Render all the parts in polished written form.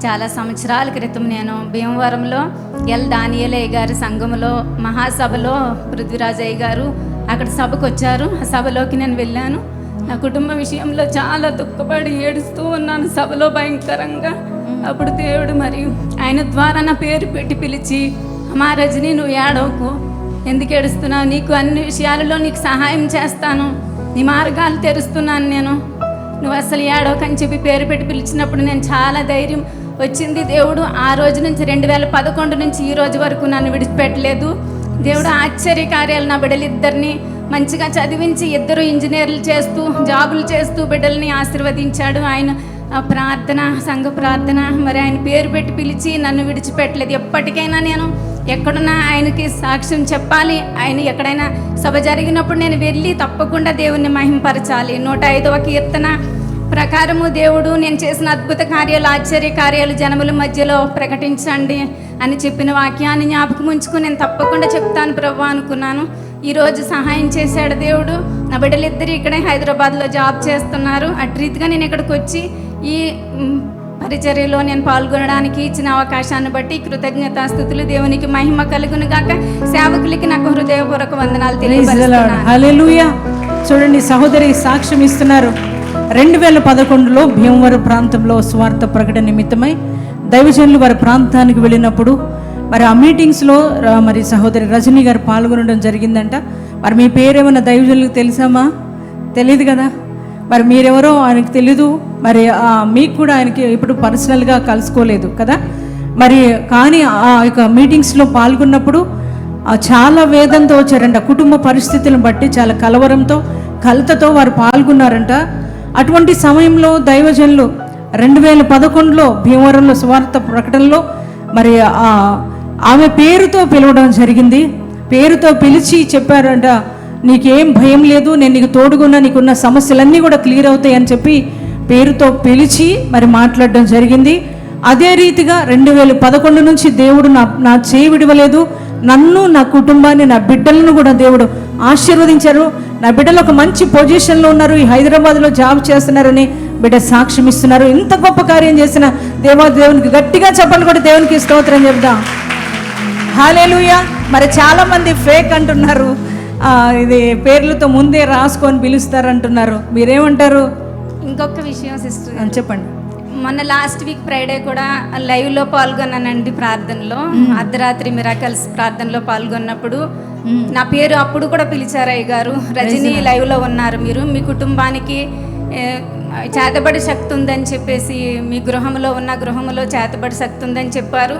చాలా సంవత్సరాల క్రితం నేను భీమవరంలో ఎల్ దానియేలయ్య గారి సంఘములో మహాసభలో పృథ్వీరాజయ్య గారు అక్కడ సభకు వచ్చారు. ఆ సభలోకి నేను వెళ్ళాను. నా కుటుంబ విషయంలో చాలా దుఃఖపడి ఏడుస్తూ ఉన్నాను సభలో భయంకరంగా. అప్పుడు దేవుడు మరియు ఆయన ద్వారా నా పేరు పెట్టి పిలిచి, అమ్మా రజని, నువ్వు ఏడవకు, ఎందుకు ఏడుస్తున్నావు, నీకు అన్ని విషయాలలో నీకు సహాయం చేస్తాను, నీ మార్గాలు తెరుస్తున్నాను నేను, నువ్వు అసలు ఏడవకు అని చెప్పి పేరు పెట్టి పిలిచినప్పుడు నేను చాలా ధైర్యం వచ్చింది. దేవుడు ఆ రోజు నుంచి 2011 నుంచి ఈ రోజు వరకు నన్ను విడిచిపెట్టలేదు. దేవుడు ఆశ్చర్య కార్యాలు నా బిడ్డలిద్దరిని మంచిగా చదివించి 2 ఇంజనీర్లు చేస్తూ జాబులు చేస్తూ బిడ్డల్ని ఆశీర్వదించాడు. ఆయన ప్రార్థన, సంఘ ప్రార్థన, మరి ఆయన పేరు పెట్టి పిలిచి నన్ను విడిచిపెట్టలేదు. ఎప్పటికైనా నేను ఎక్కడున్నా ఆయనకి సాక్ష్యం చెప్పాలి. ఆయన ఎక్కడైనా సభ జరిగినప్పుడు నేను వెళ్ళి తప్పకుండా దేవుణ్ణి మహింపరచాలి. 105వ కీర్తన ప్రకారము దేవుడు నేను చేసిన అద్భుత కార్యాలు, ఆశ్చర్య కార్యాలు జనముల మధ్యలో ప్రకటించండి అని చెప్పిన వాక్యాన్ని జ్ఞాపకం ఉంచుకుని నేను తప్పకుండా చెప్తాను ప్రభు అనుకున్నాను. ఈరోజు సహాయం చేశాడు దేవుడు. నా బిడ్డలిద్దరు ఇక్కడే హైదరాబాద్లో జాబ్ చేస్తున్నారు. అటు రీతిగా నేను ఇక్కడికి వచ్చి ఈ పరిచర్యలో నేను పాల్గొనడానికి ఇచ్చిన అవకాశాన్ని బట్టి కృతజ్ఞతాస్తుతులు. దేవునికి మహిమ కలుగును గాక. సేవకులకి నాకు హృదయపూర్వక వందనాలు తెలియజేస్తున్నాను. హల్లెలూయా. చూడండి, సహోదరి సాక్ష్యం ఇస్తున్నారు. 2011లో భీమవరం ప్రాంతంలో స్వార్థ ప్రకటన నిమిత్తమై దైవజనులు వారి ప్రాంతానికి వెళ్ళినప్పుడు మరి ఆ మీటింగ్స్లో మరి సహోదరి రజనీ గారు పాల్గొనడం జరిగిందంట. మరి మీ పేరేమన్నా దైవజనులకు తెలుసామా? తెలియదు కదా. మరి మీరెవరో ఆయనకు తెలీదు. మరి మీకు కూడా ఆయనకి ఇప్పుడు పర్సనల్గా కలుసుకోలేదు కదా. మరి కానీ ఆ యొక్క మీటింగ్స్లో పాల్గొన్నప్పుడు చాలా వేదంతో వచ్చారంట. కుటుంబ పరిస్థితులను బట్టి చాలా కలవరంతో, కలతతో వారు పాల్గొన్నారంట. అటువంటి సమయంలో దైవజనులు 2011లో భీమవరంలో స్వార్థ ప్రకటనలో మరి ఆమె పేరుతో పిలవడం జరిగింది. పేరుతో పిలిచి చెప్పారంట, నీకేం భయం లేదు, నేను నీకు తోడుగున్నా, నీకున్న సమస్యలన్నీ కూడా క్లియర్ అవుతాయి అని చెప్పి పేరుతో పిలిచి మరి మాట్లాడడం జరిగింది. అదే రీతిగా 2011 నుంచి దేవుడు నా చేయి విడవలేదు. నన్ను, నా కుటుంబాన్ని, నా బిడ్డలను కూడా దేవుడు ఆశీర్వదించారు. నా బిడ్డలు ఒక మంచి పొజిషన్లో ఉన్నారు, ఈ హైదరాబాద్లో జాబ్ చేస్తున్నారని బిడ్డ సాక్ష్యం ఇస్తున్నారు. ఇంత గొప్ప కార్యం చేసిన దేవునికి గట్టిగా చెప్పండి కూడా దేవునికి స్తోత్రం చెప్దాం. హల్లెలూయా. మరి చాలామంది ఫేక్ అంటున్నారు, ఇది పేర్లతో ముందే రాసుకొని పిలుస్తారంటున్నారు. మీరేమంటారు? ఇంకొక విషయం సిస్టర్ చెప్పండి. మొన్న లాస్ట్ వీక్ ఫ్రైడే కూడా లైవ్లో పాల్గొన్నానండి. ప్రార్థనలో అర్ధరాత్రి మిరాకల్స్ ప్రార్థనలో పాల్గొన్నప్పుడు నా పేరు అప్పుడు కూడా పిలిచారు అయ్య గారు. రజనీ లైవ్లో ఉన్నారు మీరు, మీ కుటుంబానికి చేతబడి శక్తి ఉందని చెప్పేసి, మీ గృహంలో చేతబడి శక్తి ఉందని చెప్పారు.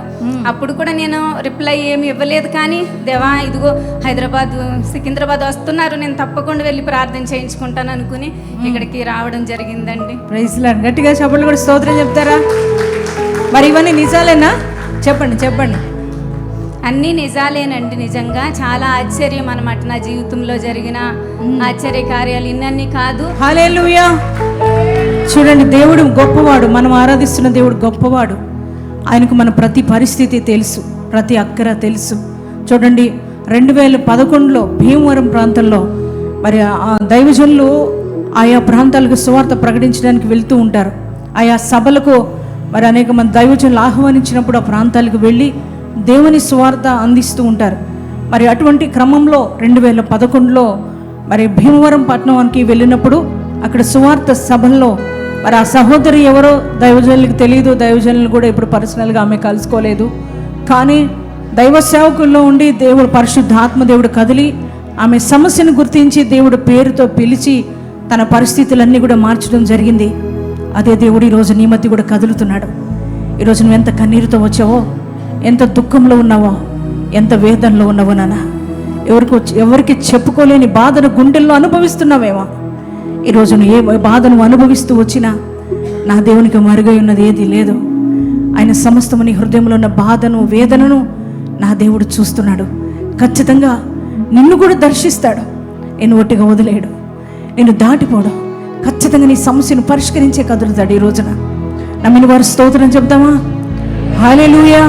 అప్పుడు కూడా నేను రిప్లై ఏమి ఇవ్వలేదు. కానీ దేవా, ఇదిగో హైదరాబాద్, సికింద్రాబాద్ వస్తున్నారు, నేను తప్పకుండా వెళ్ళి ప్రార్థన చేయించుకుంటాను అనుకుని ఇక్కడికి రావడం జరిగిందండి. Praise Lord. గట్టిగా చెప్పండి కూడా స్తోత్రం చెప్తారా? మరి ఇవన్నీ నిజాలేనా? చెప్పండి. అన్నీ నిజాలేనండి. నిజంగా చాలా ఆశ్చర్యం అన్నమాట నా జీవితంలో జరిగిన ఆశ్చర్య కార్యాలు. ఇన్నన్నీ కాదు. హల్లెలూయా. చూడండి, దేవుడు గొప్పవాడు. మనం ఆరాధిస్తున్న దేవుడు గొప్పవాడు. ఆయనకు మన ప్రతి పరిస్థితి తెలుసు, ప్రతి అక్కర తెలుసు. చూడండి, 2011లో భీమవరం ప్రాంతంలో మరి ఆ దైవజనులు ఆయా ప్రాంతాలకు సువార్త ప్రకటించడానికి వెళ్తూ ఉంటారు. ఆయా సభలకు మరి అనేక మంది దైవజనులు ఆహ్వానించినప్పుడు ఆ ప్రాంతాలకు వెళ్ళి దేవుని సువార్త అందిస్తూ ఉంటారు. మరి అటువంటి క్రమంలో 2011లో మరి భీమవరం పట్టణానికి వెళ్ళినప్పుడు అక్కడ సువార్త సభల్లో మరి ఆ సహోదరి ఎవరో దైవజనులకు తెలియదు. దైవజనులు కూడా ఇప్పుడు పర్సనల్గా ఆమె కలుసుకోలేదు. కానీ దైవ సేవకుల్లో ఉండి దేవుడు, పరిశుద్ధాత్మ దేవుడు కదిలి ఆమె సమస్యను గుర్తించి దేవుడు పేరుతో పిలిచి తన పరిస్థితులన్నీ కూడా మార్చడం జరిగింది. అదే దేవుడు ఈరోజు నీ మధ్య కూడా కదులుతున్నాడు. ఈరోజు నువ్వు ఎంత కన్నీరుతో వచ్చావో, ఎంత దుఃఖంలో ఉన్నావో, ఎంత వేదనలో ఉన్నావో నాన్న, ఎవరికి చెప్పుకోలేని బాధను గుండెల్లో అనుభవిస్తున్నావేమో. ఈరోజు నువ్వు ఏ బాధను అనుభవిస్తూ వచ్చినా నా దేవునికి మరుగై ఉన్నది ఏది లేదు. ఆయన సమస్తము నీ హృదయంలో ఉన్న బాధను, వేదనను నా దేవుడు చూస్తున్నాడు. ఖచ్చితంగా నిన్ను కూడా దర్శిస్తాడు. నేను ఒట్టిగా వదిలేయడు, నేను దాటిపోవడం. ఖచ్చితంగా నీ సమస్యను పరిష్కరించే కదులుతాడు. ఈ రోజున నమ్మిన వారు స్తోత్రం చెప్తామా? హల్లెలూయా.